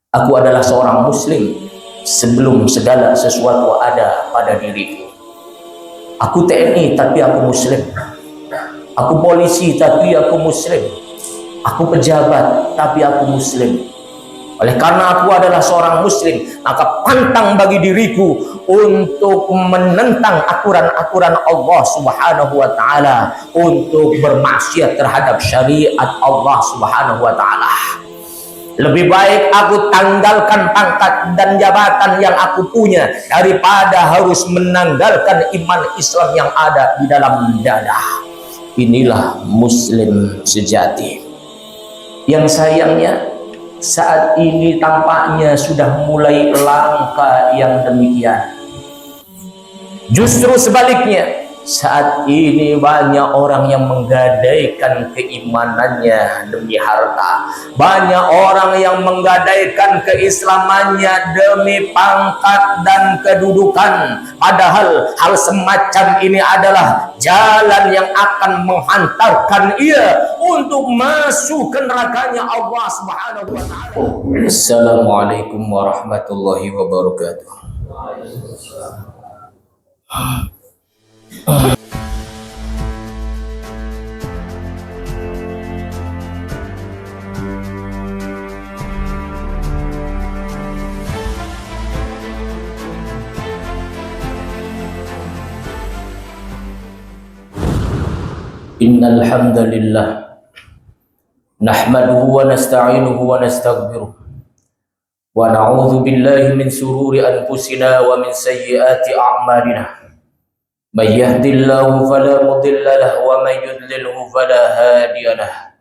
Aku adalah seorang muslim sebelum segala sesuatu ada pada diriku. Aku TNI tapi aku muslim. Aku polisi tapi aku muslim. Aku pejabat tapi aku muslim. Oleh karena aku adalah seorang muslim, maka pantang bagi diriku untuk menentang aturan-aturan Allah Subhanahu wa taala, untuk bermaksiat terhadap syariat Allah Subhanahu wa taala. Lebih baik aku tanggalkan pangkat dan jabatan yang aku punya daripada harus menanggalkan iman Islam yang ada di dalam dada. Inilah muslim sejati. Yang sayangnya saat ini tampaknya sudah mulai langka yang demikian. Justru sebaliknya, saat ini banyak orang yang menggadaikan keimanannya demi harta. Banyak orang yang menggadaikan keislamannya demi pangkat dan kedudukan. Padahal hal semacam ini adalah jalan yang akan menghantarkan ia untuk masuk ke nerakanya Allah Subhanahu wa taala. Assalamualaikum warahmatullahi wabarakatuh. Innal hamdalillah nahmaduhu wa nasta'inuhu wa nastaghfiruh wa na'udzu billahi min shururi anfusina wa min sayyiati a'malina. May yahdihillahu fala mudilla lahu wa may yudlilhu fala hadiya lahu.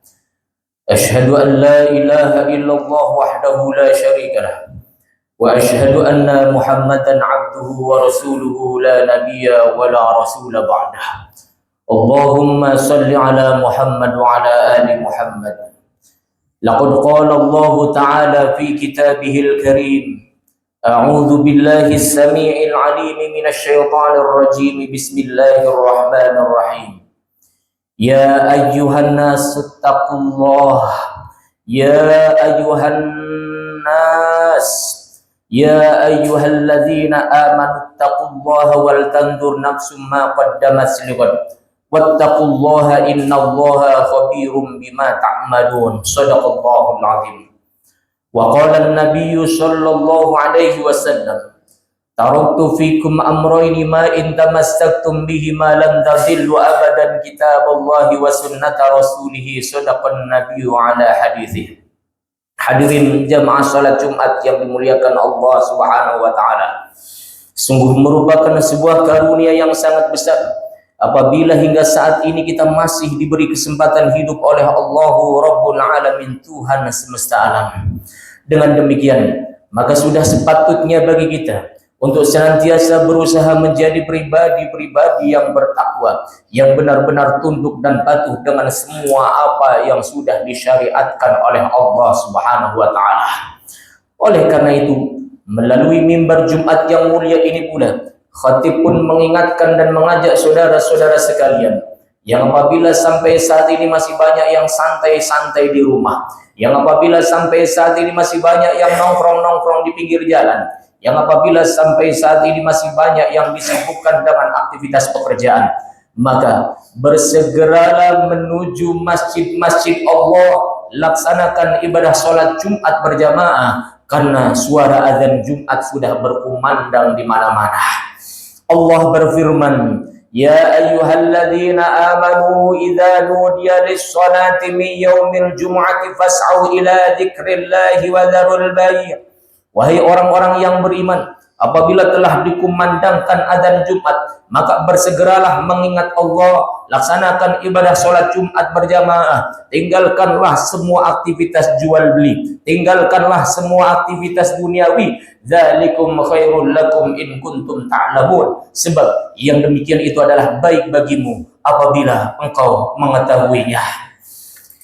Ashhadu an la ilaha illallah wahdahu la syarika lahu wa ashhadu anna Muhammadan 'abduhu wa rasuluhu la nabiyya wa la rasula ba'dahu. Allahumma salli ala Muhammad wa ala ali Muhammad. Laqad qala Allah ta'ala fi kitabihil karim. A'udzu billahi as-sami'il 'alim minasy syaithanir rajim. Bismillahirrahmanirrahim. Ya ayyuhan nas ittaqullah. Ya ayyuhan nas. Ya ayyuhalladzina amanu ittaqullaha wal tanzur nafsum ma qaddamat lighad. Wattaqullaha innallaha khabirum bima ta'malun. Shadaqallahul azim. Wa qala an-nabiyyu sallallahu alaihi wasallam, taraktu fikum amrayni ma in tamassaktum bihi ma lam tadillu abadan, kitaballahi wa sunnata rasulih. Shadaqan nabiyyu ala hadithi. Hadirin jamaah salat Jumat yang dimuliakan Allah Subhanahu wa taala. Sungguh merupakan sebuah karunia yang sangat besar apabila hingga saat ini kita masih diberi kesempatan hidup oleh Allahu Rabbul Alamin, Tuhan semesta alam. Dengan demikian, maka sudah sepatutnya bagi kita untuk senantiasa berusaha menjadi pribadi-pribadi yang bertakwa, yang benar-benar tunduk dan patuh dengan semua apa yang sudah disyariatkan oleh Allah Subhanahu wa taala. Oleh karena itu, melalui mimbar Jumat yang mulia ini pula, khatib pun mengingatkan dan mengajak saudara-saudara sekalian yang apabila sampai saat ini masih banyak yang santai-santai di rumah, yang apabila sampai saat ini masih banyak yang nongkrong-nongkrong di pinggir jalan, yang apabila sampai saat ini masih banyak yang disibukkan dengan aktivitas pekerjaan, maka bersegeralah menuju masjid-masjid Allah, laksanakan ibadah sholat Jumat berjamaah, karena suara azan Jumat sudah berkumandang di mana-mana. Allah berfirman, ya ayyuhalladzina amanu idza nudiya lis-salati min yaumil jumu'ati fas'au ila dzikrillahi wa dzarul bai'. Wahai orang-orang yang beriman, apabila telah dikumandangkan azan Jumat, maka bersegeralah mengingat Allah, laksanakan ibadah sholat Jumat berjamaah, tinggalkanlah semua aktivitas jual beli, tinggalkanlah semua aktivitas duniawi. Dzalikum khairul lakum in kuntum ta'lamun. Sebab yang demikian itu adalah baik bagimu apabila engkau mengetahuinya.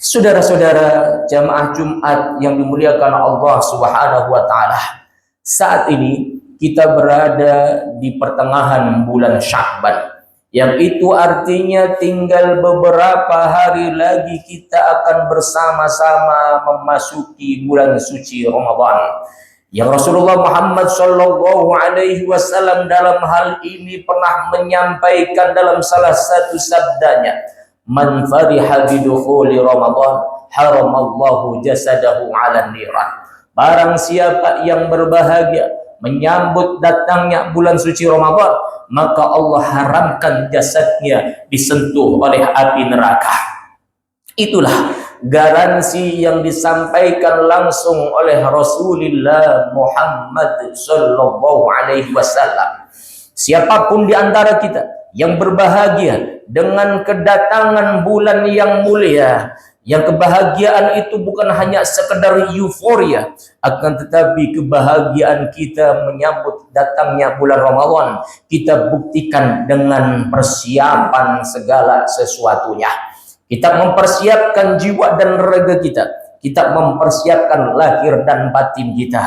Saudara-saudara jamaah Jumat yang dimuliakan Allah Subhanahu wa taala, saat ini kita berada di pertengahan bulan Sya'ban, yang itu artinya tinggal beberapa hari lagi kita akan bersama-sama memasuki bulan suci Ramadan. Yang Rasulullah Muhammad Sallallahu Alaihi Wasallam dalam hal ini pernah menyampaikan dalam salah satu sabdanya, "Man fariha bidukhuli Ramadan, haramallahu jasadahu 'alan niran." Barang siapa yang berbahagia menyambut datangnya bulan suci Ramadan, maka Allah haramkan jasadnya disentuh oleh api neraka. Itulah garansi yang disampaikan langsung oleh Rasulullah Muhammad Sallallahu Alaihi Wasallam. Siapapun di antara kita yang berbahagia dengan kedatangan bulan yang mulia, yang kebahagiaan itu bukan hanya sekedar euforia, akan tetapi kebahagiaan kita menyambut datangnya bulan Ramadan kita buktikan dengan persiapan segala sesuatunya. Kita mempersiapkan jiwa dan raga kita. Kita mempersiapkan lahir dan batin kita.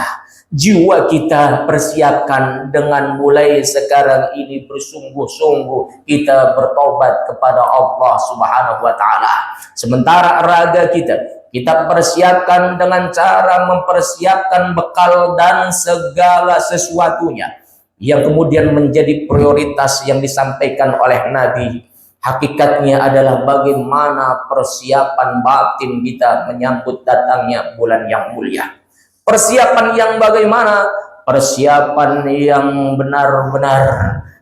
Jiwa kita persiapkan dengan mulai sekarang ini bersungguh-sungguh kita bertobat kepada Allah Subhanahu wa taala. Sementara raga kita persiapkan dengan cara mempersiapkan bekal dan segala sesuatunya yang kemudian menjadi prioritas yang disampaikan oleh Nabi. Hakikatnya adalah bagaimana persiapan batin kita menyambut datangnya bulan yang mulia. Persiapan yang bagaimana? Persiapan yang benar-benar,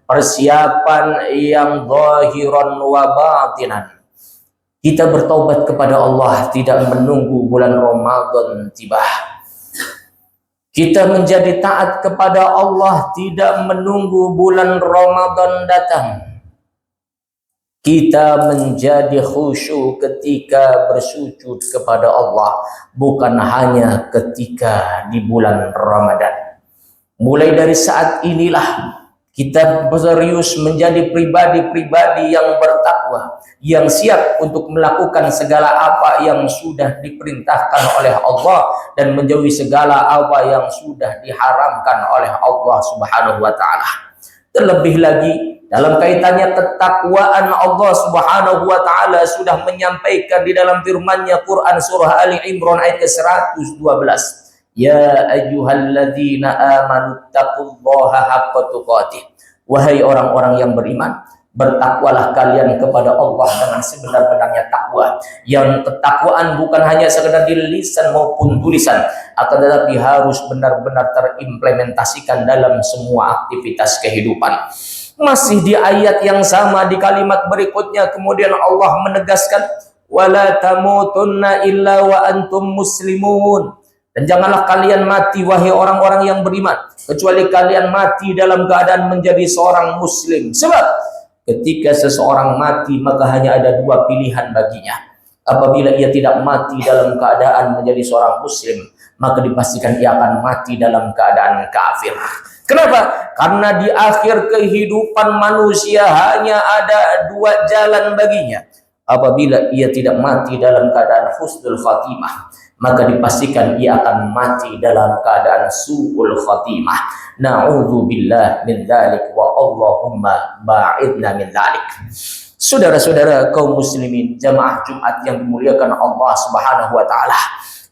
persiapan yang zahiran wa batinan. Kita bertobat kepada Allah, tidak menunggu bulan Ramadan tiba. Kita menjadi taat kepada Allah, tidak menunggu bulan Ramadan datang. Kita menjadi khusyuk ketika bersujud kepada Allah, bukan hanya ketika di bulan Ramadan. Mulai dari saat inilah kita serius menjadi pribadi-pribadi yang bertakwa, yang siap untuk melakukan segala apa yang sudah diperintahkan oleh Allah dan menjauhi segala apa yang sudah diharamkan oleh Allah Subhanahu wa taala. Terlebih lagi dalam kaitannya ketakwaan, Allah Subhanahu wa taala sudah menyampaikan di dalam firman-Nya Quran surah Ali Imran ayat ke-112. Ya ayyuhalladzina amanu taqullaha haqqa tuqatih. Wahai orang-orang yang beriman, bertakwalah kalian kepada Allah dengan sebenar-benarnya takwa. Yang ketakwaan bukan hanya sekedar di lisan maupun tulisan, akan tetapi harus benar-benar terimplementasikan dalam semua aktivitas kehidupan. Masih di ayat yang sama di kalimat berikutnya kemudian Allah menegaskan, wala tamutunna illa wa antum muslimun. Dan janganlah kalian mati wahai orang-orang yang beriman kecuali kalian mati dalam keadaan menjadi seorang muslim. Sebab ketika seseorang mati maka hanya ada dua pilihan baginya. Apabila ia tidak mati dalam keadaan menjadi seorang muslim, maka dipastikan ia akan mati dalam keadaan kafir. Kenapa? Karena di akhir kehidupan manusia hanya ada dua jalan baginya. Apabila ia tidak mati dalam keadaan husnul khatimah, maka dipastikan ia akan mati dalam keadaan su'ul khatimah. Na'udzubillah min dzalik wa Allahumma ba'idna min dzalik. Saudara-saudara kaum muslimin, jamaah Jumat yang dimuliakan Allah Subhanahu wa taala,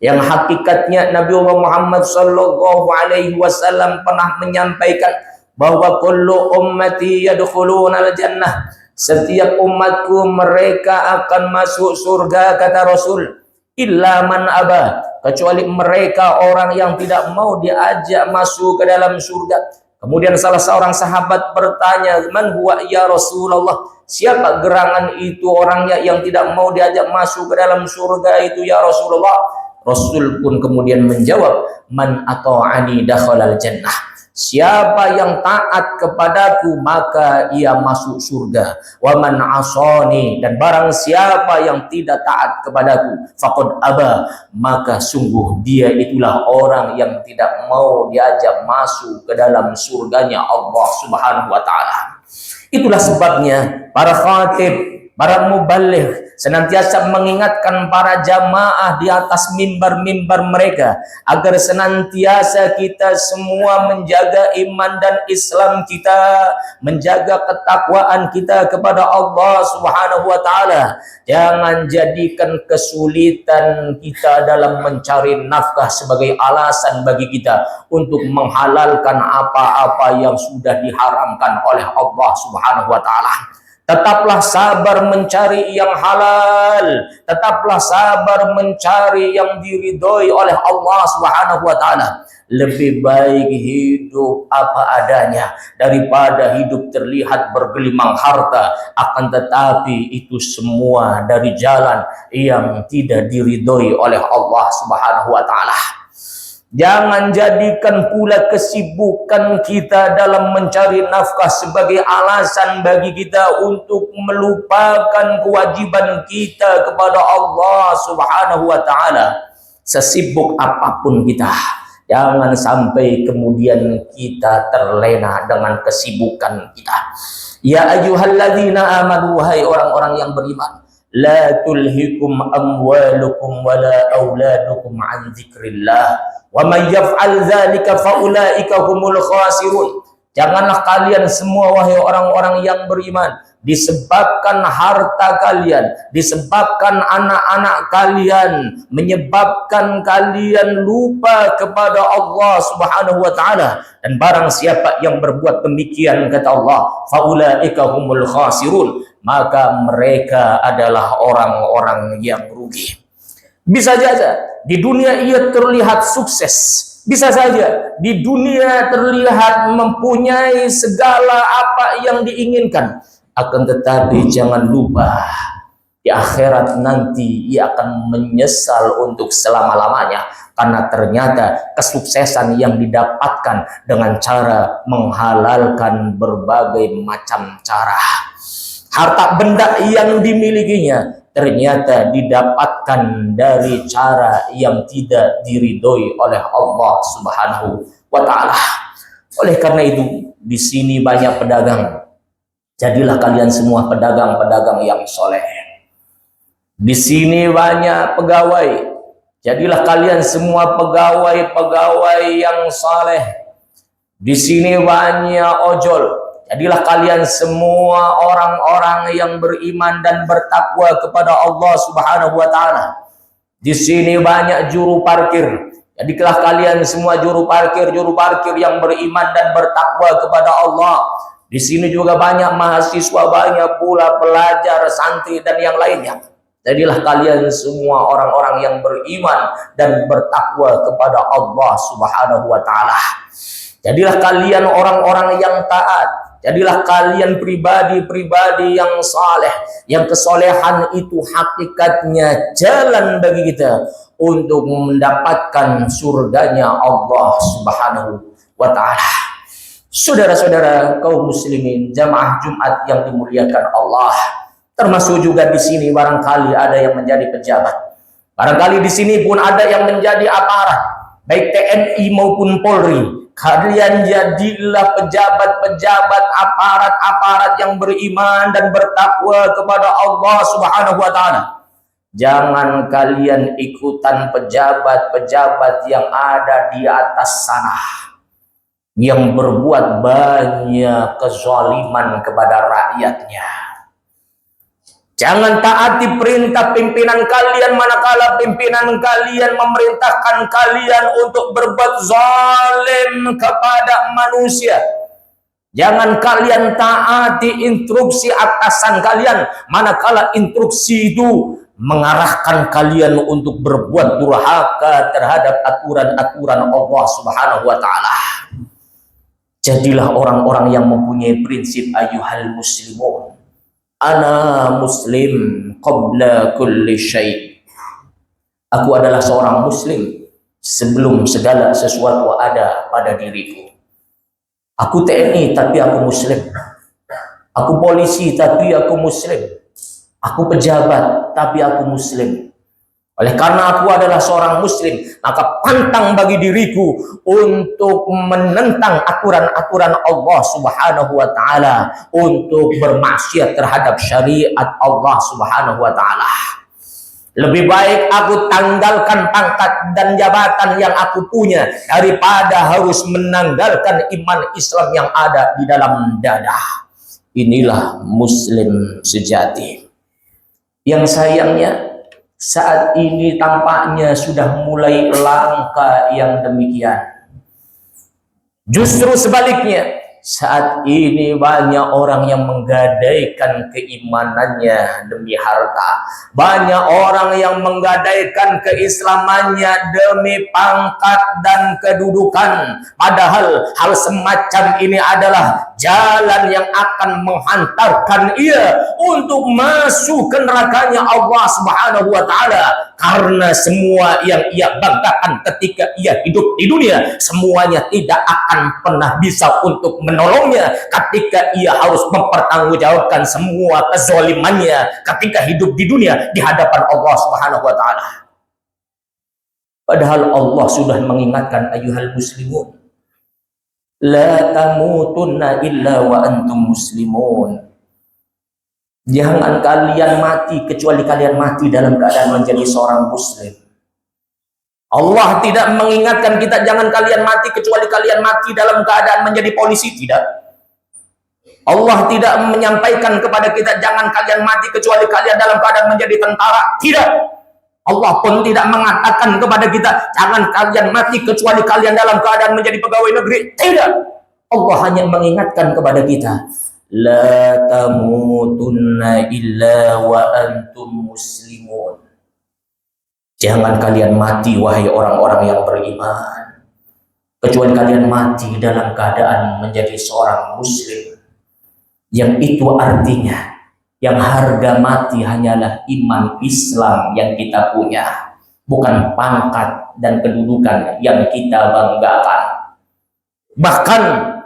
yang hakikatnya Nabi Muhammad Sallallahu Alaihi Wasallam pernah menyampaikan bahwa kullu ummati yadkhuluna al-jannah, setiap umatku mereka akan masuk surga, kata Rasul, illa man aba, kecuali mereka orang yang tidak mau diajak masuk ke dalam surga. Kemudian salah seorang sahabat bertanya, man huwa ya Rasulullah, siapa gerangan itu orangnya yang tidak mau diajak masuk ke dalam surga itu ya Rasulullah? Rasul pun kemudian menjawab, man ata'ani dakhalal jannah, siapa yang taat kepadaku maka ia masuk surga. Wa man asani, dan barang siapa yang tidak taat kepadaku faqad aba, maka sungguh dia itulah orang yang tidak mau diajak masuk ke dalam surganya Allah Subhanahu wa taala. Itulah sebabnya para khatib, para mubaligh senantiasa mengingatkan para jamaah di atas mimbar-mimbar mereka agar senantiasa kita semua menjaga iman dan Islam kita, menjaga ketakwaan kita kepada Allah Subhanahu wa taala. Jangan jadikan kesulitan kita dalam mencari nafkah sebagai alasan bagi kita untuk menghalalkan apa-apa yang sudah diharamkan oleh Allah Subhanahu wa taala. Tetaplah sabar mencari yang halal, tetaplah sabar mencari yang diridhoi oleh Allah Subhanahu wa taala. Lebih baik hidup apa adanya daripada hidup terlihat bergelimang harta, akan tetapi itu semua dari jalan yang tidak diridhoi oleh Allah Subhanahu wa taala. Jangan jadikan pula kesibukan kita dalam mencari nafkah sebagai alasan bagi kita untuk melupakan kewajiban kita kepada Allah Subhanahu wa taala. Sesibuk apapun kita, jangan sampai kemudian kita terlena dengan kesibukan kita. Ya ayyuhalladzina amanu, wahai orang-orang yang beriman, la tulhikum amwalukum wala auladukum an dzikrillah wa may yaf'al dzalika faulaika humul khasirun. Janganlah kalian semua, wahai orang-orang yang beriman, disebabkan harta kalian, disebabkan anak-anak kalian, menyebabkan kalian lupa kepada Allah Subhanahu wa taala. Dan barang siapa yang berbuat demikian, kata Allah, faulaika humul khasirun, maka mereka adalah orang-orang yang rugi. Bisa saja di dunia ia terlihat sukses, bisa saja di dunia terlihat mempunyai segala apa yang diinginkan, akan tetapi jangan lupa di akhirat nanti ia akan menyesal untuk selama-lamanya, karena ternyata kesuksesan yang didapatkan dengan cara menghalalkan berbagai macam cara. Harta benda yang dimilikinya ternyata didapatkan dari cara yang tidak diridhoi oleh Allah Subhanahu wa taala. Oleh karena itu, di sini banyak pedagang. Jadilah kalian semua pedagang-pedagang yang soleh. Di sini banyak pegawai. Jadilah kalian semua pegawai-pegawai yang soleh. Di sini banyak ojol. Jadilah kalian semua orang-orang yang beriman dan bertakwa kepada Allah Subhanahu wa taala. Di sini banyak juru parkir. Jadilah kalian semua juru parkir yang beriman dan bertakwa kepada Allah. Di sini juga banyak mahasiswa, banyak pula pelajar, santri dan yang lainnya. Jadilah kalian semua orang-orang yang beriman dan bertakwa kepada Allah Subhanahu wa taala. Jadilah kalian orang-orang yang taat. Jadilah kalian pribadi-pribadi yang saleh, yang kesolehan itu hakikatnya jalan bagi kita untuk mendapatkan surganya Allah Subhanahu wa taala. Saudara-saudara kaum muslimin, jamaah Jumat yang dimuliakan Allah, termasuk juga di sini barangkali ada yang menjadi pejabat. Barangkali di sini pun ada yang menjadi aparat, baik TNI maupun Polri. Kalian jadilah pejabat-pejabat, aparat-aparat yang beriman dan bertakwa kepada Allah Subhanahu wa taala. Jangan kalian ikutan pejabat-pejabat yang ada di atas sana, yang berbuat banyak kezaliman kepada rakyatnya. Jangan taati perintah pimpinan kalian manakala pimpinan kalian memerintahkan kalian untuk berbuat zalim kepada manusia. Jangan kalian taati instruksi atasan kalian manakala instruksi itu mengarahkan kalian untuk berbuat durhaka terhadap aturan-aturan Allah Subhanahu wa taala. Jadilah orang-orang yang mempunyai prinsip ayyuhal muslimun. Ana muslim qabla kulli syai'. Aku adalah seorang muslim sebelum segala sesuatu ada pada diriku. Aku TNI tapi aku muslim. Aku polisi tapi aku muslim. Aku pejabat tapi aku muslim. Oleh karena aku adalah seorang muslim, maka pantang bagi diriku untuk menentang aturan-aturan Allah Subhanahu wa taala, untuk bermaksiat terhadap syariat Allah Subhanahu wa taala. Lebih baik aku tanggalkan pangkat dan jabatan yang aku punya daripada harus menanggalkan iman Islam yang ada di dalam dada. Inilah muslim sejati. Yang sayangnya saat ini tampaknya sudah mulai langka yang demikian. Justru sebaliknya, saat ini banyak orang yang menggadaikan keimanannya demi harta. Banyak orang yang menggadaikan keislamannya demi pangkat dan kedudukan. Padahal hal semacam ini adalah jalan yang akan menghantarkan ia untuk masuk ke nerakanya Allah Subhanahu wa taala. Karena semua yang ia banggakan ketika ia hidup di dunia, semuanya tidak akan pernah bisa untuk menolongnya ketika ia harus mempertanggungjawabkan semua kezalimannya ketika hidup di dunia di hadapan Allah Subhanahu wa taala. Padahal Allah sudah mengingatkan, ayuhal muslimun, la tamutunna illa wa antum muslimun. Jangan kalian mati kecuali kalian mati dalam keadaan menjadi seorang muslim. Allah tidak mengingatkan kita jangan kalian mati kecuali kalian mati dalam keadaan menjadi polisi, tidak. Allah tidak menyampaikan kepada kita jangan kalian mati kecuali kalian dalam keadaan menjadi tentara, tidak. Allah pun tidak mengatakan kepada kita jangan kalian mati kecuali kalian dalam keadaan menjadi pegawai negeri, tidak. Allah hanya mengingatkan kepada kita, la tamutunna illa wa antum muslimun. Jangan kalian mati wahai orang-orang yang beriman kecuali kalian mati dalam keadaan menjadi seorang muslim. Yang itu artinya yang harga mati hanyalah iman Islam yang kita punya, bukan pangkat dan kedudukan yang kita banggakan. Bahkan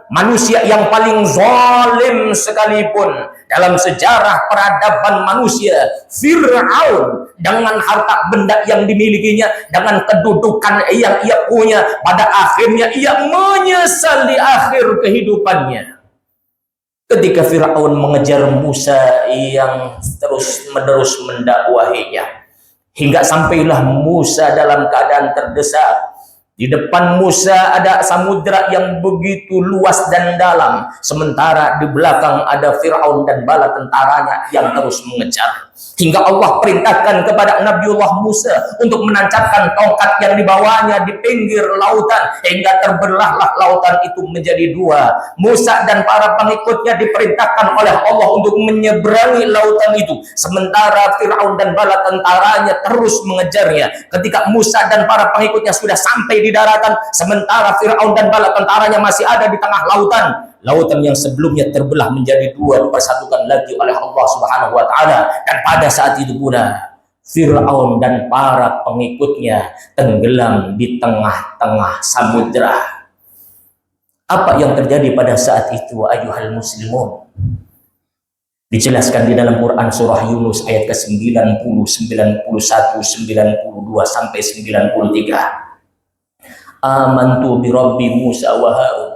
manusia yang paling zalim sekalipun dalam sejarah peradaban manusia, Fir'aun, dengan harta benda yang dimilikinya, dengan kedudukan yang ia punya, pada akhirnya ia menyesal di akhir kehidupannya. Ketika Fir'aun mengejar Musa yang terus-menerus mendakwahinya, hingga sampailah Musa dalam keadaan terdesak. Di depan Musa ada samudra yang begitu luas dan dalam, sementara di belakang ada Fir'aun dan bala tentaranya yang terus mengejar. Hingga Allah perintahkan kepada Nabiullah Musa untuk menancapkan tongkat yang dibawanya di pinggir lautan, hingga terbelahlah lautan itu menjadi dua. Musa dan para pengikutnya diperintahkan oleh Allah untuk menyeberangi lautan itu, sementara Fir'aun dan bala tentaranya terus mengejarnya. Ketika Musa dan para pengikutnya sudah sampai di daratan, sementara Fir'aun dan bala tentaranya masih ada di tengah lautan yang sebelumnya terbelah menjadi dua, dipersatukan lagi oleh Allah Subhanahu wa taala. Dan pada saat itu pula Fir'aun dan para pengikutnya tenggelam di tengah-tengah samudra. Apa yang terjadi pada saat itu, ayuhal muslimun? Dijelaskan di dalam Quran surah Yunus ayat ke-90, 91, 92 sampai 93. Amantu bi Rabbi Musa wa Harun.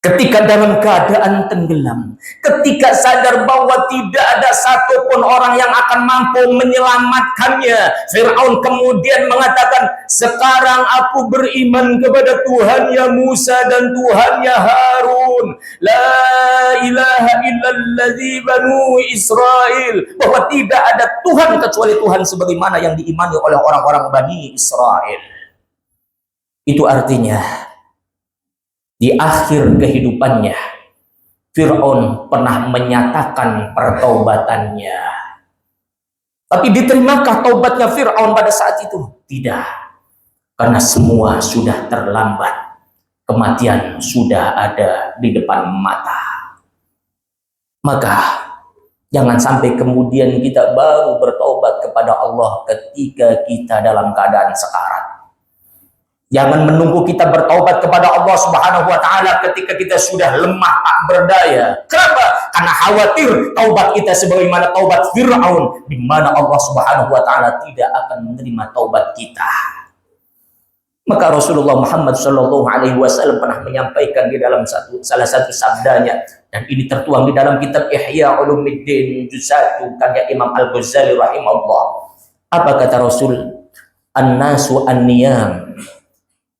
Ketika dalam keadaan tenggelam, ketika sadar bahwa tidak ada satupun orang yang akan mampu menyelamatkannya, Fir'aun kemudian mengatakan, sekarang aku beriman kepada Tuhannya Musa dan Tuhannya Harun. La ilaha illalladzi banu Israel. Bahwa tidak ada Tuhan kecuali Tuhan sebagaimana yang diimani oleh orang-orang Bani Israel. Itu artinya di akhir kehidupannya, Fir'aun pernah menyatakan pertaubatannya. Tapi diterimakah taubatnya Fir'aun pada saat itu? Tidak. Karena semua sudah terlambat. Kematian sudah ada di depan mata. Maka jangan sampai kemudian kita baru bertaubat kepada Allah ketika kita dalam keadaan sekarat. Jangan menunggu kita bertaubat kepada Allah Subhanahu wa taala ketika kita sudah lemah tak berdaya. Kenapa? Karena khawatir taubat kita sebagaimana taubat Firaun, di mana Allah Subhanahu wa taala tidak akan menerima taubat kita. Maka Rasulullah Muhammad Shallallahu Alaihi Wasallam pernah menyampaikan di dalam salah satu sabdanya, dan ini tertuang di dalam kitab Ihya Ulumuddin juz 1 karya Imam Al-Ghazali rahimahullah. Apa kata Rasul? An-nasu an-niyam.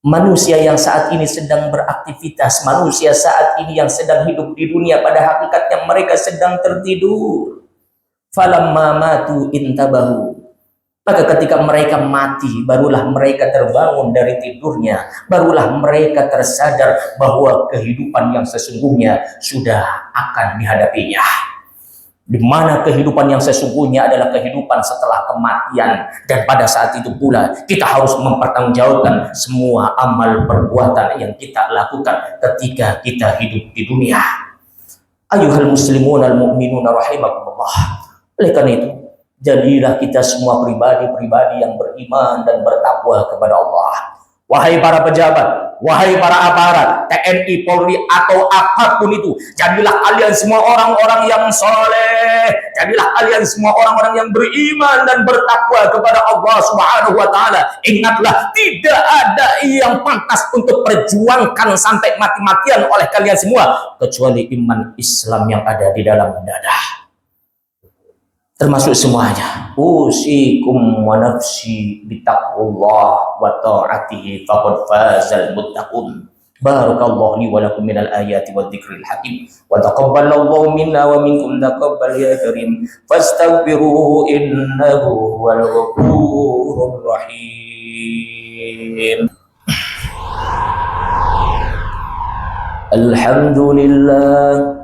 Manusia yang saat ini sedang beraktivitas, manusia saat ini yang sedang hidup di dunia, pada hakikatnya mereka sedang tertidur. Falamma matu intabahu. Maka ketika mereka mati, barulah mereka terbangun dari tidurnya, barulah mereka tersadar bahwa kehidupan yang sesungguhnya sudah akan dihadapinya. Di mana kehidupan yang sesungguhnya adalah kehidupan setelah kematian, dan pada saat itu pula kita harus mempertanggungjawabkan semua amal perbuatan yang kita lakukan ketika kita hidup di dunia. Ayuhal muslimun al mu'minun rahimakumullah. Oleh karena itu, jadilah kita semua pribadi-pribadi yang beriman dan bertakwa kepada Allah. Wahai para pejabat, wahai para aparat, TNI, Polri, atau apapun itu, jadilah kalian semua orang-orang yang soleh, jadilah kalian semua orang-orang yang beriman dan bertakwa kepada Allah Subhanahu wa taala. Ingatlah, tidak ada yang pantas untuk perjuangkan sampai mati-matian oleh kalian semua kecuali iman Islam yang ada di dalam dada. Termasuk semuanya. Usikum wa nafsi bitaqwallah wa ta'atihi faqad fazal muttaqun. Barakallahu li wa lakum minal ayati wa dzikril hakim. Wa taqabbalallahu minna wa minkum taqabbal ya karim. Fastaghfiruhu innahu huwal ghafurur rahim. Alhamdulillah.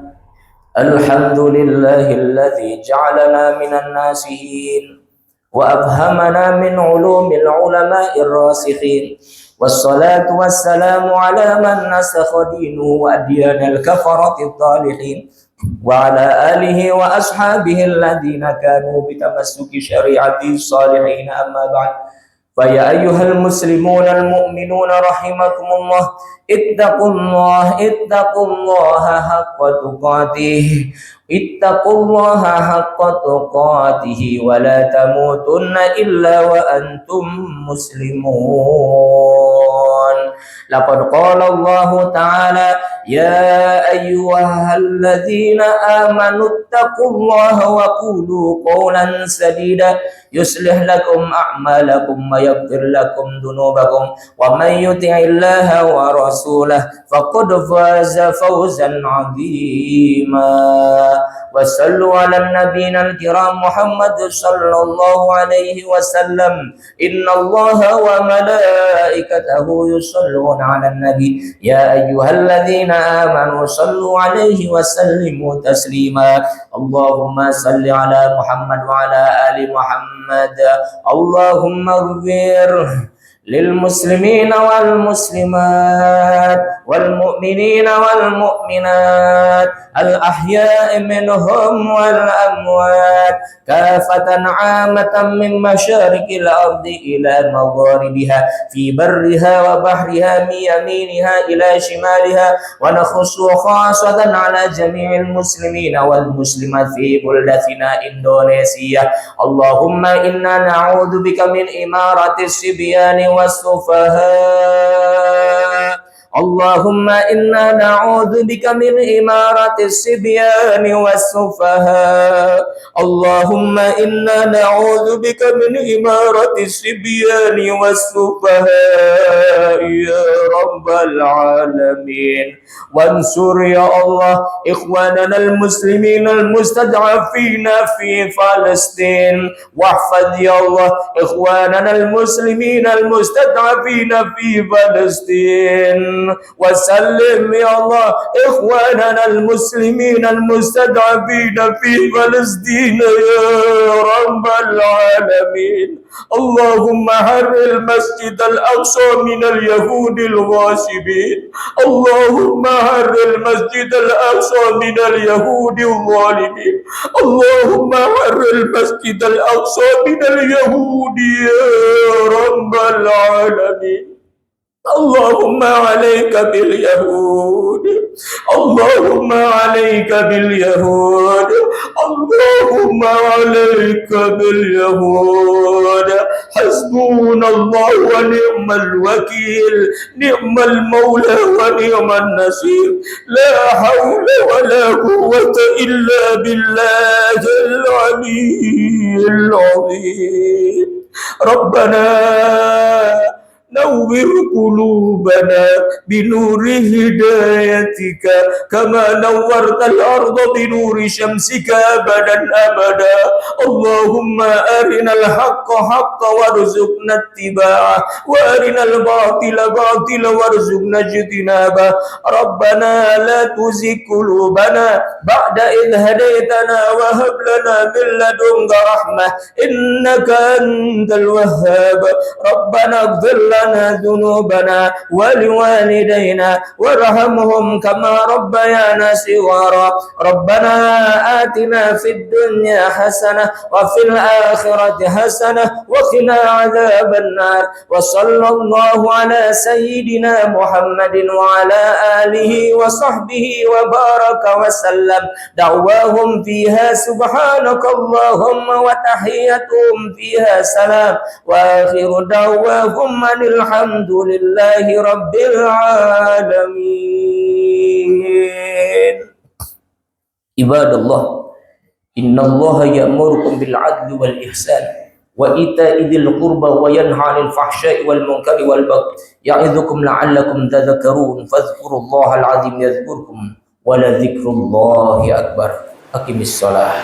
الحمد لله الذي جعلنا من الناسين وأفهمنا من علوم العلماء الراسخين والصلاة والسلام على من نسخ دينه وأديان الكفرة الطالحين وعلى آله وأصحابه الذين كانوا بتمسك شريعة الصالحين. أما بعد، فيا أيها المسلمون المؤمنون رحمكم الله، اتقوا الله حق تقاته، اتقوا الله حق تقاته ولا تموتن إلا وأنتم مسلمون. لقد قال الله تعالى: يا أيها الذين آمنوا اتقوا الله وقولوا قولا سديدا يصلح لكم أعمالكم ويغفر لكم ذنوبكم ومن يطع الله ورسوله فقد فاز فوزا عظيما. وصلوا على النبي الكرام محمد صلى الله عليه وسلم. إن الله وملائكته يصلون على النبي يا أيها الذين آمنوا صلوا عليه وسلموا تسليما. اللهم صل على محمد وعلى آل محمد. اللهم اغفر للمسلمين والمسلمات والمؤمنين والمؤمنات الأحياء منهم والأموات كافة عامة من مشارق الأرض إلى مغاربها في برها وبحرها من يمينها إلى شمالها، ونخص خاصة على جميع المسلمين والمسلمات في بلدتنا إندونيسيا. اللهم إنا نعوذ بك من إمارة الصبيان والسفهاء. اللهم إنا نعوذ بك من إمارة الصبيان والسفهاء. اللهم إنا نعوذ بك من إمارة الصبيان والسفهاء يا رب العالمين. وانصر يا الله إخواننا المسلمين المستضعفين في فلسطين، واحفظ يا الله إخواننا المسلمين المستضعفين في فلسطين، وسلم يا الله إخواننا المسلمين المستضعفين في فلسطين يا رب العالمين. اللهم حرر المسجد الأقصى من اليهود الغاصبين. اللهم حرر المسجد الأقصى من اليهود الظالمين. اللهم حرر المسجد الأقصى من اليهود يا رب العالمين. اللهم عليك باليهود، اللهم عليك باليهود، اللهم عليك باليهود. حسبنا الله ونعم الوكيل، نعم المولى ونعم النصير. لا حول ولا قوة إلا بالله العلي العظيم. ربنا نور قلوبنا بنور هدايتك كما نورت الأرض بنور شمسك أبدا أبدا. اللهم أرنا الحق حقا وارزقنا اتباعه، وأرنا الباطل باطلا وارزقنا اجتنابه. ربنا لا تزغ قلوبنا بعد إذ هديتنا وهب لنا من لدنك رحمة إنك أنت الوهاب. ربنا اغفر لنا ذنوبنا ولوالدينا وارحمهم كما ربيانا صغارا. ربنا آتنا في الدنيا حسنة وفي الآخرة حسنة وقنا عذاب النار. وصلى الله على سيدنا محمد وعلى آله وصحبه وبارك وسلم. دعواهم فيها سبحانك اللهم وتحيتهم فيها سلام، وآخر دعواهم أن الحمد لله رب العالمين. عباد الله، إن الله يأمركم بالعدل والإحسان وإيتاء ذي القربى وينهى عن الفحشاء والمنكر والبغي يعظكم لعلكم تذكرون. فاذكروا الله العظيم يذكركم ولذكر الله أكبر. أقم الصلاة.